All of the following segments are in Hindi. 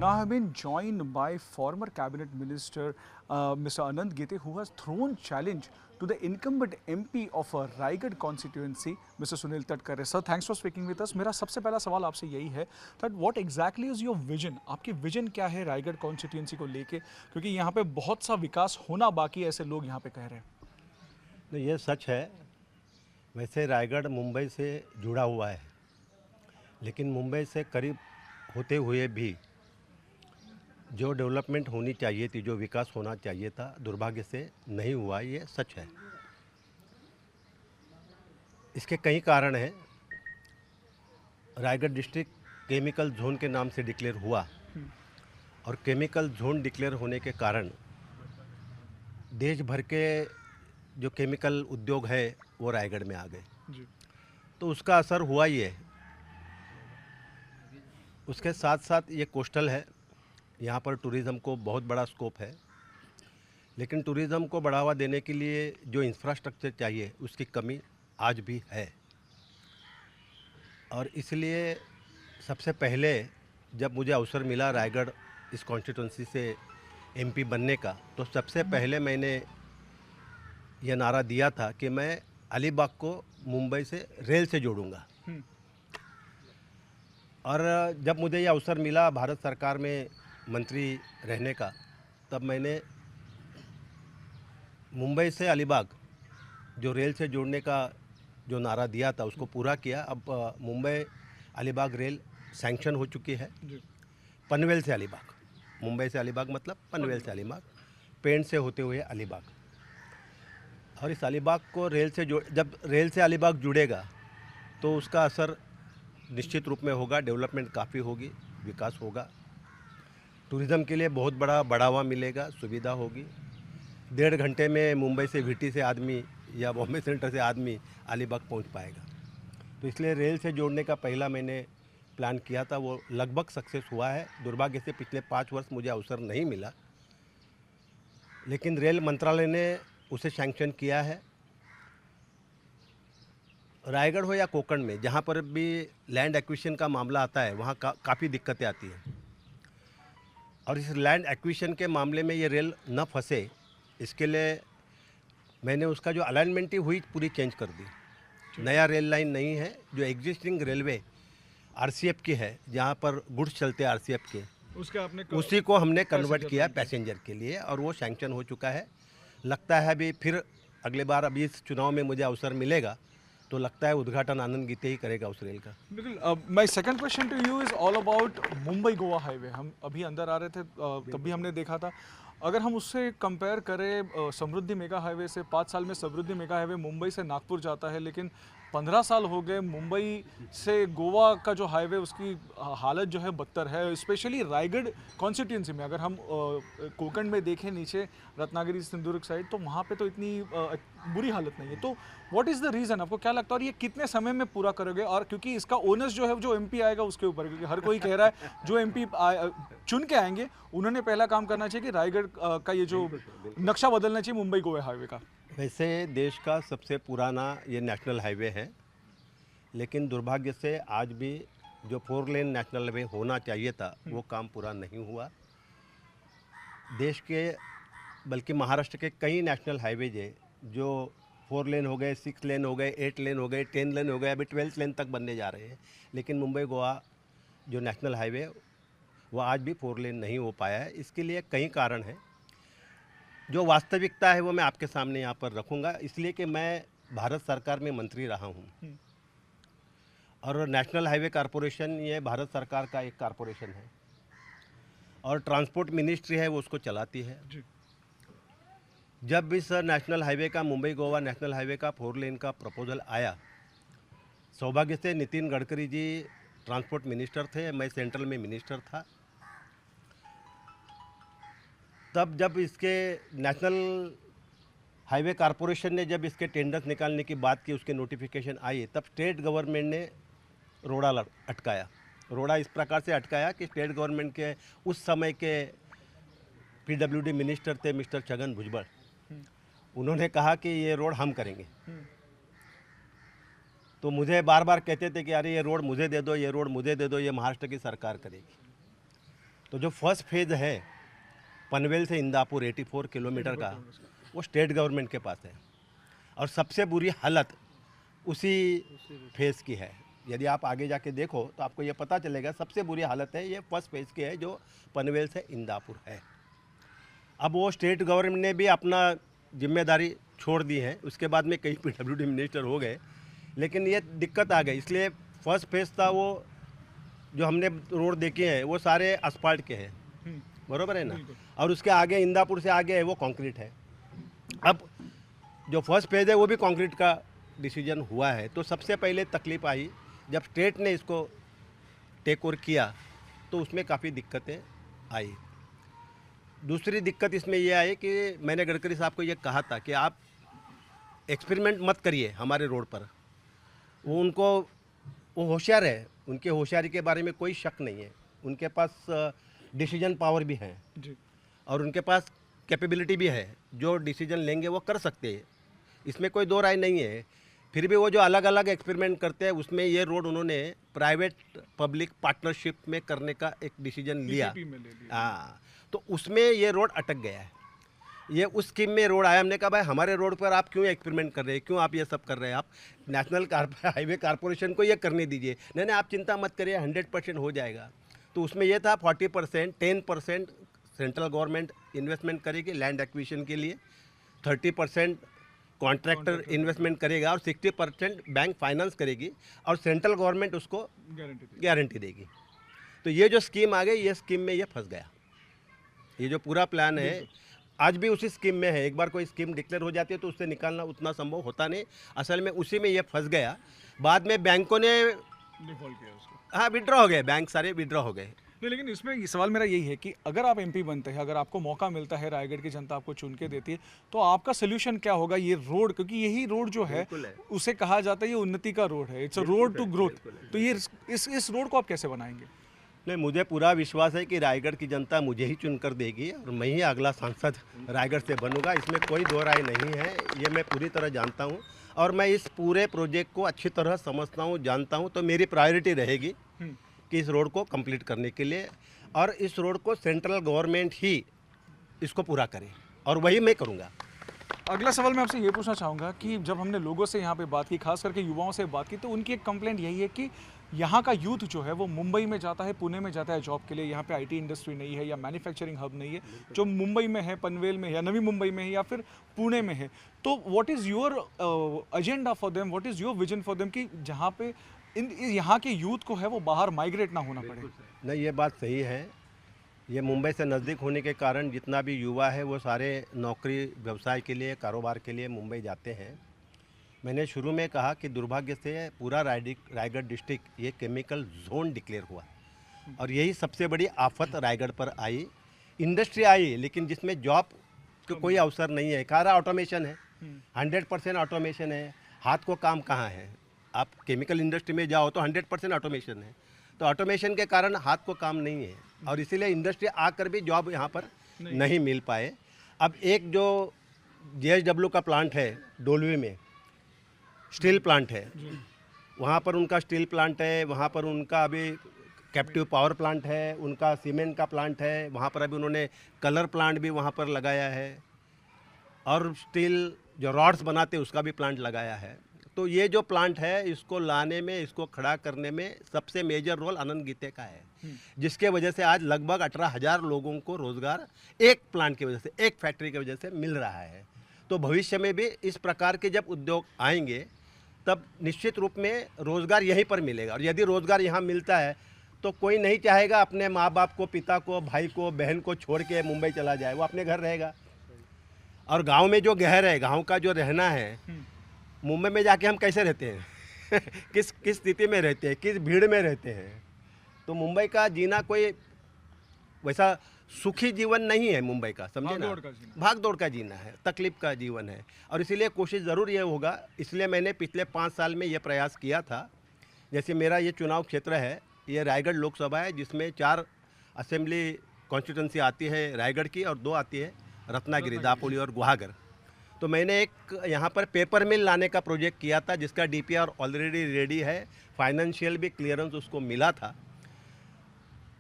Now, I have been joined by former cabinet minister Mr. Anand Gite, who has thrown challenge to the incumbent MP of Raigad constituency, Mr. Sunil Tatkare. Sir, thanks for speaking with us. मेरा सबसे पहला सवाल आपसे यही है that what exactly is your vision? आपकी विजन क्या है रायगढ़ कॉन्स्टिट्यूंसी को लेके, क्योंकि यहाँ पे बहुत सा विकास होना बाकी है, ऐसे लोग यहाँ पे कह रहे हैं। नहीं, ये सच है। वैसे रायगढ़ मुंबई से जुड़ा हुआ है, लेकिन मुंबई से करीब होते हुए भी जो डेवलपमेंट होनी चाहिए थी, जो विकास होना चाहिए था, दुर्भाग्य से नहीं हुआ। ये सच है। इसके कई कारण हैं। रायगढ़ डिस्ट्रिक्ट केमिकल जोन के नाम से डिक्लेयर हुआ और केमिकल जोन डिक्लेयर होने के कारण देश भर के जो केमिकल उद्योग है वो रायगढ़ में आ गए। तो उसका असर हुआ ही है। उसके साथ साथ ये कोस्टल है, यहाँ पर टूरिज़्म को बहुत बड़ा स्कोप है, लेकिन टूरिज़्म को बढ़ावा देने के लिए जो इंफ्रास्ट्रक्चर चाहिए उसकी कमी आज भी है। और इसलिए सबसे पहले जब मुझे अवसर मिला रायगढ़ इस कॉन्स्टिट्यूंसी से एमपी बनने का, तो सबसे पहले मैंने यह नारा दिया था कि मैं अलीबाग को मुंबई से रेल से जोड़ूंगा। और जब मुझे यह अवसर मिला भारत सरकार में मंत्री रहने का, तब मैंने मुंबई से अलीबाग जो रेल से जोड़ने का जो नारा दिया था उसको पूरा किया। अब मुंबई अलीबाग रेल सैंक्शन हो चुकी है। पनवेल से अलीबाग, मुंबई से अलीबाग मतलब पनवेल से अलीबाग, पेंट से होते हुए अलीबाग। और इस अलीबाग को जब रेल से अलीबाग जुड़ेगा तो उसका असर निश्चित रूप में होगा। डेवलपमेंट काफ़ी होगी, विकास होगा, टूरिज़्म के लिए बहुत बड़ा बढ़ावा मिलेगा, सुविधा होगी। 1.5 घंटे में मुंबई से वीटी से आदमी या बॉम्बे सेंटर से आदमी अलीबाग पहुंच पाएगा। तो इसलिए रेल से जोड़ने का पहला मैंने प्लान किया था, वो लगभग सक्सेस हुआ है। दुर्भाग्य से पिछले 5 वर्ष मुझे अवसर नहीं मिला, लेकिन रेल मंत्रालय ने उसे सैंक्शन किया है। रायगढ़ हो या कोंकण में, जहाँ पर भी लैंड एक्विजिशन का मामला आता है वहाँ काफ़ी दिक्कतें आती हैं। और इस लैंड एक्विजिशन के मामले में ये रेल न फंसे, इसके लिए मैंने उसका जो अलाइनमेंट ही हुई पूरी चेंज कर दी। नया रेल लाइन नहीं है, जो एग्जिस्टिंग रेलवे आरसीएफ की है, जहाँ पर गुड्स चलते हैं आरसीएफ के, उसी को हमने कन्वर्ट किया पैसेंजर के लिए, और वो सैंक्शन हो चुका है। लगता है अभी फिर अगले बार अभी इस चुनाव में मुझे अवसर मिलेगा तो लगता है उद्घाटन आनंद गीते ही करेगा उस रेल का। बिल्कुल। My second question to you is all about Mumbai Goa highway. हम अभी अंदर आ रहे थे, तब भी हमने देखा था, अगर हम उससे कंपेयर करें समृद्धि मेगा हाईवे से, 5 साल में समृद्धि मेगा हाईवे मुंबई से नागपुर जाता है, लेकिन 15 साल हो गए मुंबई से गोवा का जो हाईवे, उसकी हालत जो है बदतर है। स्पेशली रायगढ़ कॉन्स्टिट्यूंसी में अगर हम कोंकण में देखें, नीचे रत्नागिरी सिंधुदुर्ग साइड, तो वहाँ पे तो इतनी बुरी हालत नहीं है। तो व्हाट इज़ द रीज़न, आपको क्या लगता है, और ये कितने समय में पूरा करोगे? और क्योंकि इसका ओनर्स जो है, जो एमपी आएगा उसके ऊपर, क्योंकि हर कोई कह रहा है जो एमपी चुन के आएंगे उन्होंने पहला काम करना चाहिए कि रायगढ़ का ये जो नक्शा बदलना चाहिए मुंबई गोवा हाईवे का। वैसे देश का सबसे पुराना ये नेशनल हाईवे है, लेकिन दुर्भाग्य से आज भी जो 4 लेन नेशनल हाईवे होना चाहिए था वो काम पूरा नहीं हुआ। देश के बल्कि महाराष्ट्र के कई नेशनल हाईवेज है जो 4 लेन हो गए, 6 लेन हो गए, 8 लेन हो गए, 10 लेन हो गए, अभी 12 लेन तक बनने जा रहे हैं। लेकिन मुंबई गोवा जो नेशनल हाईवे वो आज भी 4 लेन नहीं हो पाया है। इसके लिए कई कारण हैं। जो वास्तविकता है वो मैं आपके सामने यहाँ पर रखूँगा, इसलिए कि मैं भारत सरकार में मंत्री रहा हूँ और नेशनल हाईवे कॉरपोरेशन ये भारत सरकार का एक कॉरपोरेशन है और ट्रांसपोर्ट मिनिस्ट्री है वो उसको चलाती है। जब इस नेशनल हाईवे का, मुंबई गोवा नेशनल हाईवे का 4 लेन का प्रपोजल आया, सौभाग्य से नितिन गडकरी जी ट्रांसपोर्ट मिनिस्टर थे, मैं सेंट्रल में मिनिस्टर था। तब जब इसके नेशनल हाईवे कॉरपोरेशन ने जब इसके टेंडर्स निकालने की बात की, उसके नोटिफिकेशन आई, तब स्टेट गवर्नमेंट ने रोड़ा अटकाया। रोड़ा इस प्रकार से अटकाया कि स्टेट गवर्नमेंट के उस समय के पीडब्ल्यूडी मिनिस्टर थे मिस्टर छगन भुजबल, उन्होंने कहा कि ये रोड हम करेंगे। तो मुझे बार बार कहते थे कि अरे ये रोड मुझे दे दो, ये रोड मुझे दे दो, ये महाराष्ट्र की सरकार करेगी। तो जो फर्स्ट फेज़ है पनवेल से इंदापुर 84 किलोमीटर का, वो स्टेट गवर्नमेंट के पास है और सबसे बुरी हालत उसी फेज़ की है। यदि आप आगे जाके देखो तो आपको ये पता चलेगा सबसे बुरी हालत है ये फर्स्ट फेज़ की है जो पनवेल से इंदापुर है। अब वो स्टेट गवर्नमेंट ने भी अपना जिम्मेदारी छोड़ दी है, उसके बाद में कई PWD मिनिस्टर हो गए, लेकिन ये दिक्कत आ गई। इसलिए फर्स्ट फेज़ था वो जो हमने रोड देखे हैं वो सारे असफाल्ट के हैं, बरोबर है ना, और उसके आगे इंदापुर से आगे है वो कंक्रीट है। अब जो फर्स्ट फेज़ है वो भी कंक्रीट का डिसीजन हुआ है। तो सबसे पहले तकलीफ आई जब स्टेट ने इसको टेक ओवर किया तो उसमें काफ़ी दिक्कतें आई। दूसरी दिक्कत इसमें यह आई कि मैंने गडकरी साहब को ये कहा था कि आप एक्सपेरिमेंट मत करिए हमारे रोड पर। वो होशियार है, उनके होशियारी के बारे में कोई शक नहीं है, उनके पास डिसीजन पावर भी है जी। और उनके पास कैपेबिलिटी भी है, जो डिसीजन लेंगे वो कर सकते हैं, इसमें कोई दो राय नहीं है। फिर भी वो जो अलग अलग एक्सपेरिमेंट करते हैं उसमें ये रोड उन्होंने प्राइवेट पब्लिक पार्टनरशिप में करने का एक डिसीजन लिया। PPP में ले लिया। हाँ, तो उसमें ये रोड अटक गया है। ये उस स्कीम में रोड आया, हमने कहा भाई हमारे रोड पर आप क्यों एक्सपेरिमेंट कर रहे हैं, क्यों आप ये सब कर रहे हैं, आप नेशनल हाईवे कॉरपोरेशन को ये करने दीजिए। नहीं, आप चिंता मत करिए, 100% हो जाएगा। तो उसमें ये था 40%, 10% सेंट्रल गवर्नमेंट इन्वेस्टमेंट करेगी लैंड एक्विजिशन के लिए, 30% कॉन्ट्रैक्टर इन्वेस्टमेंट करेगा और 60% बैंक फाइनेंस करेगी और सेंट्रल गवर्नमेंट उसको गारंटी देगी। तो ये जो स्कीम आ गई, ये स्कीम में ये फंस गया। ये जो पूरा प्लान है आज भी उसी स्कीम में है। एक बार कोई स्कीम डिक्लेयर हो जाती है तो उससे निकालना उतना संभव होता नहीं, असल में उसी में ये फंस गया। बाद में बैंकों ने डिफॉल्ट किया उसको। हाँ विड्रॉ हो गए, बैंक सारे विड्रॉ हो गए। नहीं, लेकिन इसमें ये सवाल मेरा यही है कि अगर आप MP बनते हैं, अगर आपको मौका मिलता है, रायगढ़ की जनता आपको चुन के देती है, तो आपका सोल्यूशन क्या होगा ये रोड? क्योंकि यही रोड जो है उसे कहा जाता है ये उन्नति का रोड है, it's a road to growth. तो ये इस रोड को आप कैसे बनाएंगे? नहीं, मुझे पूरा विश्वास है कि रायगढ़ की जनता मुझे ही चुनकर देगी और मैं ही अगला सांसद रायगढ़ से बनूंगा, इसमें कोई दो राय नहीं है। ये मैं पूरी तरह जानता हूँ और मैं इस पूरे प्रोजेक्ट को अच्छी तरह समझता हूँ, जानता हूँ। तो मेरी प्रायोरिटी रहेगी कि इस रोड को कंप्लीट करने के लिए, और इस रोड को सेंट्रल गवर्नमेंट ही इसको पूरा करे और वही मैं करूँगा। अगला सवाल मैं आपसे ये पूछना चाहूँगा कि जब हमने लोगों से यहाँ पे बात की, खास करके युवाओं से बात की, तो उनकी एक कंप्लेंट यही है कि यहाँ का यूथ जो है वो मुंबई में जाता है, पुणे में जाता है जॉब के लिए। यहाँ पे IT इंडस्ट्री नहीं है या मैन्युफैक्चरिंग हब नहीं है जो मुंबई में है, पनवेल में है या नवी मुंबई में है या फिर पुणे में है। तो what is your agenda for them, what is your vision for them कि जहाँ पे यहाँ के यूथ को है वो बाहर माइग्रेट ना होना पड़े? नहीं, ये बात सही है। ये मुंबई से नज़दीक होने के कारण जितना भी युवा है वो सारे नौकरी, व्यवसाय के लिए, कारोबार के लिए मुंबई जाते हैं। मैंने शुरू में कहा कि दुर्भाग्य से पूरा रायगढ़ डिस्ट्रिक्ट ये केमिकल जोन डिक्लेयर हुआ और यही सबसे बड़ी आफत रायगढ़ पर आई। इंडस्ट्री आई लेकिन जिसमें जॉब का कोई अवसर नहीं है। सारा ऑटोमेशन है, 100% ऑटोमेशन है। हाथ को काम कहाँ है? आप केमिकल इंडस्ट्री में जाओ तो 100% ऑटोमेशन है। तो ऑटोमेशन के कारण हाथ को काम नहीं है और इसीलिए इंडस्ट्री आकर भी जॉब यहाँ पर नहीं मिल पाए। अब एक जो JSW का प्लांट है डोलवी में, स्टील प्लांट है, वहाँ पर उनका स्टील प्लांट है, वहाँ पर उनका अभी कैप्टिव पावर प्लांट है, उनका सीमेंट का प्लांट है, वहाँ पर अभी उन्होंने कलर प्लांट भी वहाँ पर लगाया है और स्टील जो रॉड्स बनाते हैं उसका भी प्लांट लगाया है। तो ये जो प्लांट है इसको लाने में, इसको खड़ा करने में सबसे मेजर रोल आनंद गीते का है, जिसके वजह से आज लगभग 18,000 लोगों को रोज़गार एक प्लांट की वजह से, एक फैक्ट्री की वजह से मिल रहा है। तो भविष्य में भी इस प्रकार के जब उद्योग आएंगे तब निश्चित रूप में रोज़गार यहीं पर मिलेगा और यदि रोज़गार यहाँ मिलता है तो कोई नहीं चाहेगा अपने माँ बाप को, पिता को, भाई को, बहन को छोड़ के मुंबई चला जाए, वो अपने घर रहेगा। और गांव में जो गहर है, गांव का जो रहना है, मुंबई में जाके हम कैसे रहते हैं किस स्थिति में रहते हैं, किस भीड़ में रहते हैं। तो मुंबई का जीना कोई वैसा सुखी जीवन नहीं है मुंबई का, समझे ना, भाग दौड़ का जीना है, तकलीफ का जीवन है। और इसीलिए कोशिश ज़रूर ये होगा, इसलिए मैंने पिछले 5 साल में ये प्रयास किया था। जैसे मेरा ये चुनाव क्षेत्र है, ये रायगढ़ लोकसभा है जिसमें 4 असेंबली कॉन्स्टिट्यूंसी आती है रायगढ़ की और 2 आती है रत्नागिरी, दापोली और गुहागर। तो मैंने एक यहाँ पर पेपर मिल लाने का प्रोजेक्ट किया था जिसका DPR ऑलरेडी रेडी है, फाइनेंशियल भी क्लियरेंस उसको मिला था।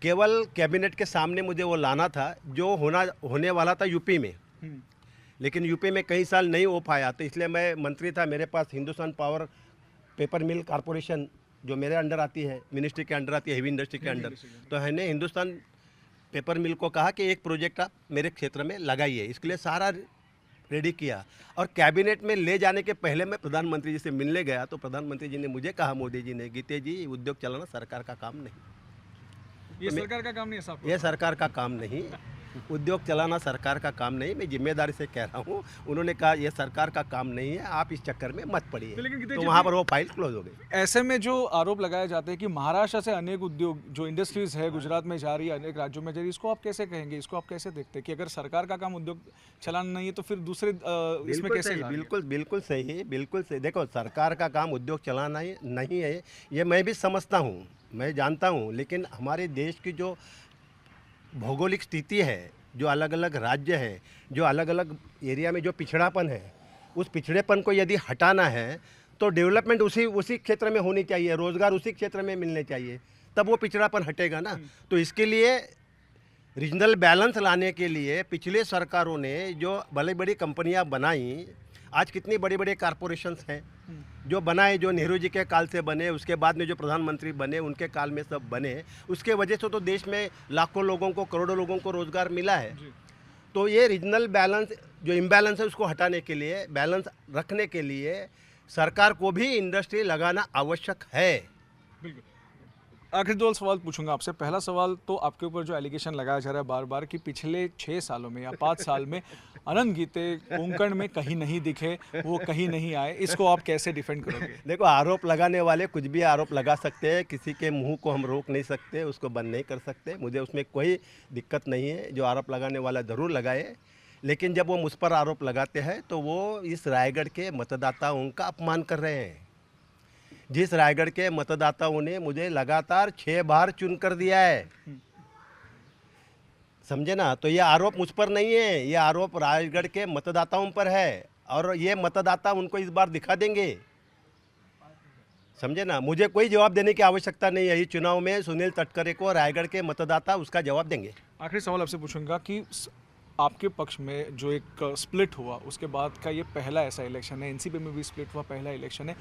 केवल कैबिनेट के सामने मुझे वो लाना था जो होने वाला था यूपी में, लेकिन यूपी में कई साल नहीं हो पाया, तो इसलिए मैं मंत्री था, मेरे पास हिंदुस्तान पावर पेपर मिल कॉरपोरेशन जो मेरे अंडर आती है, मिनिस्ट्री के अंडर आती है, हेवी इंडस्ट्री के अंडर, तो मैंने हिंदुस्तान पेपर मिल को कहा कि एक प्रोजेक्ट आप मेरे क्षेत्र में लगाइए, इसके लिए सारा रेडी किया। और कैबिनेट में ले जाने के पहले मैं प्रधानमंत्री जी से मिलने गया, तो प्रधानमंत्री जी ने मुझे कहा, मोदी जी ने, गीते जी उद्योग चलाना सरकार का काम नहीं। ये सरकार का काम नहीं है साहब। ये सरकार का काम नहीं, उद्योग चलाना सरकार का काम नहीं, मैं जिम्मेदारी से कह रहा हूँ। उन्होंने कहा ये सरकार का काम नहीं है, आप इस चक्कर में मत पड़िए, तो वहाँ पर वो फाइल क्लोज हो गई। ऐसे में जो आरोप लगाए जाते हैं कि महाराष्ट्र से अनेक उद्योग जो इंडस्ट्रीज है गुजरात में जा रही है, अनेक राज्यों में जा रही है, इसको आप कैसे कहेंगे, इसको आप कैसे देखते हैं कि अगर सरकार का काम उद्योग चलाना नहीं है तो फिर दूसरे इसमें कैसे ला रही है? बिल्कुल सही। देखो, सरकार का काम उद्योग चलाना ही नहीं है, ये मैं भी समझता हूँ, मैं जानता हूँ, लेकिन हमारे देश की जो भौगोलिक स्थिति है, जो अलग अलग राज्य हैं, जो अलग अलग एरिया में जो पिछड़ापन है, उस पिछड़ेपन को यदि हटाना है तो डेवलपमेंट उसी क्षेत्र में होनी चाहिए, रोज़गार उसी क्षेत्र में मिलने चाहिए, तब वो पिछड़ापन हटेगा ना। तो इसके लिए रीजनल बैलेंस लाने के लिए पिछले सरकारों ने जो बड़ी बड़ी कंपनियां बनाई, आज कितनी बड़ी बड़ी कॉरपोरेशंस हैं जो बनाए, जो नेहरू जी के काल से बने, उसके बाद में जो प्रधानमंत्री बने उनके काल में सब बने, उसके वजह से तो देश में लाखों लोगों को, करोड़ों लोगों को रोज़गार मिला है। तो ये रीजनल बैलेंस जो इम्बैलेंस है उसको हटाने के लिए, बैलेंस रखने के लिए सरकार को भी इंडस्ट्री लगाना आवश्यक है। बिल्कुल। आखिर 2 सवाल पूछूंगा आपसे। पहला सवाल तो आपके ऊपर जो एलिगेशन लगाया जा रहा है बार बार कि पिछले 6 सालों में या 5 साल में अनंत गीते कोंकण में कहीं नहीं दिखे, वो कहीं नहीं आए, इसको आप कैसे डिफेंड करोगे? देखो, आरोप लगाने वाले कुछ भी आरोप लगा सकते हैं, किसी के मुंह को हम रोक नहीं सकते, उसको बंद नहीं कर सकते, मुझे उसमें कोई दिक्कत नहीं है। जो आरोप लगाने वाला ज़रूर लगाए, लेकिन जब वो मुझ पर आरोप लगाते हैं तो वो इस रायगढ़ के मतदाताओं का अपमान कर रहे हैं। जिस रायगढ़ के मतदाताओं ने मुझे लगातार 6 बार चुन कर दिया है, समझे ना, तो ये आरोप मुझ पर नहीं है, ये आरोप रायगढ़ के मतदाताओं पर है, और ये मतदाता उनको इस बार दिखा देंगे, समझे ना। मुझे कोई जवाब देने की आवश्यकता नहीं है, इस चुनाव में सुनील तटकरे को रायगढ़ के मतदाता उसका जवाब देंगे। आखिरी सवाल आपसे पूछूंगा कि आपके पक्ष में जो एक स्प्लिट हुआ उसके बाद का ये पहला ऐसा इलेक्शन है, एनसीपी में भी स्प्लिट हुआ पहला इलेक्शन है,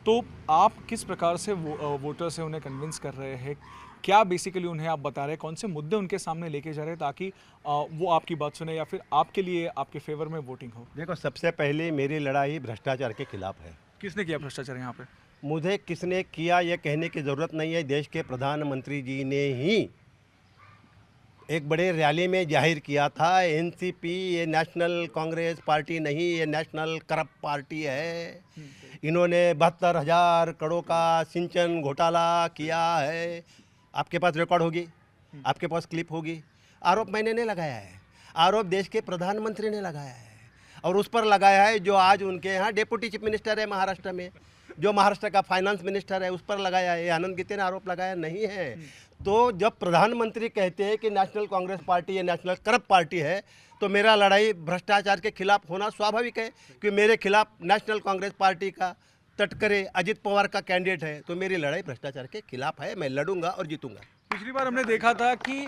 तो आप किस प्रकार से वोटर से उन्हें कन्विंस कर रहे हैं, क्या बेसिकली उन्हें आप बता रहे हैं, कौन से मुद्दे उनके सामने लेके जा रहे हैं ताकि वो आपकी बात सुने या फिर आपके लिए आपके फेवर में वोटिंग हो? देखो, सबसे पहले मेरी लड़ाई भ्रष्टाचार के खिलाफ है। किसने किया भ्रष्टाचार यहाँ पे? मुझे किसने किया ये कहने की ज़रूरत नहीं है, देश के प्रधानमंत्री जी ने ही एक बड़े रैली में जाहिर किया था, एनसीपी ये नेशनल कांग्रेस पार्टी नहीं, ये नेशनल करप्ट पार्टी है। इन्होंने 72,000 करोड़ का सिंचन घोटाला किया है। आपके पास रिकॉर्ड होगी, आपके पास क्लिप होगी। आरोप मैंने नहीं लगाया है, आरोप देश के प्रधानमंत्री ने लगाया है, और उस पर लगाया है जो आज उनके यहाँ डेप्यूटी चीफ मिनिस्टर है महाराष्ट्र में, जो महाराष्ट्र का फाइनेंस मिनिस्टर है, उस पर लगाया है। आनंद गीते ने आरोप लगाया नहीं है। तो जब प्रधानमंत्री कहते हैं कि नेशनल कांग्रेस पार्टी या नेशनल करप्ट पार्टी है, तो मेरा लड़ाई भ्रष्टाचार के खिलाफ होना स्वाभाविक है, कि मेरे खिलाफ नेशनल कांग्रेस पार्टी का तटकरे अजित पवार का कैंडिडेट है, तो मेरी लड़ाई भ्रष्टाचार के खिलाफ है। मैं लड़ूंगा और जीतूंगा। पिछली बार हमने देखा था कि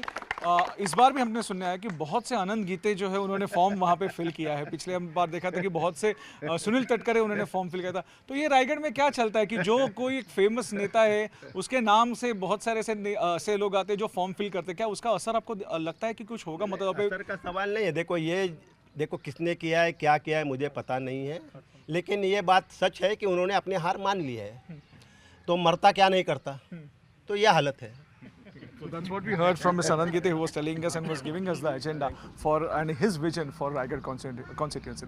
इस बार भी हमने सुना है कि बहुत से आनंद गीते जो है उन्होंने फॉर्म वहाँ पे फिल किया है। पिछले बार देखा था कि बहुत से सुनील तटकरे उन्होंने फॉर्म फिल किया था। तो ये रायगढ़ में क्या चलता है कि जो कोई एक फेमस नेता है उसके नाम से बहुत सारे ऐसे लोग आते हैं जो फॉर्म फिल करते हैं, क्या उसका असर आपको लगता है कि कुछ होगा? मतलब असर का सवाल नहीं है। देखो किसने किया है, क्या किया है, मुझे पता नहीं है, लेकिन ये बात सच है कि उन्होंने अपनी हार मान ली है, तो मरता क्या नहीं करता, तो यह हालत है। So that's what we heard from Mr. Anand Gite, who was telling us and was giving us the agenda for and his vision for Raigad constituency.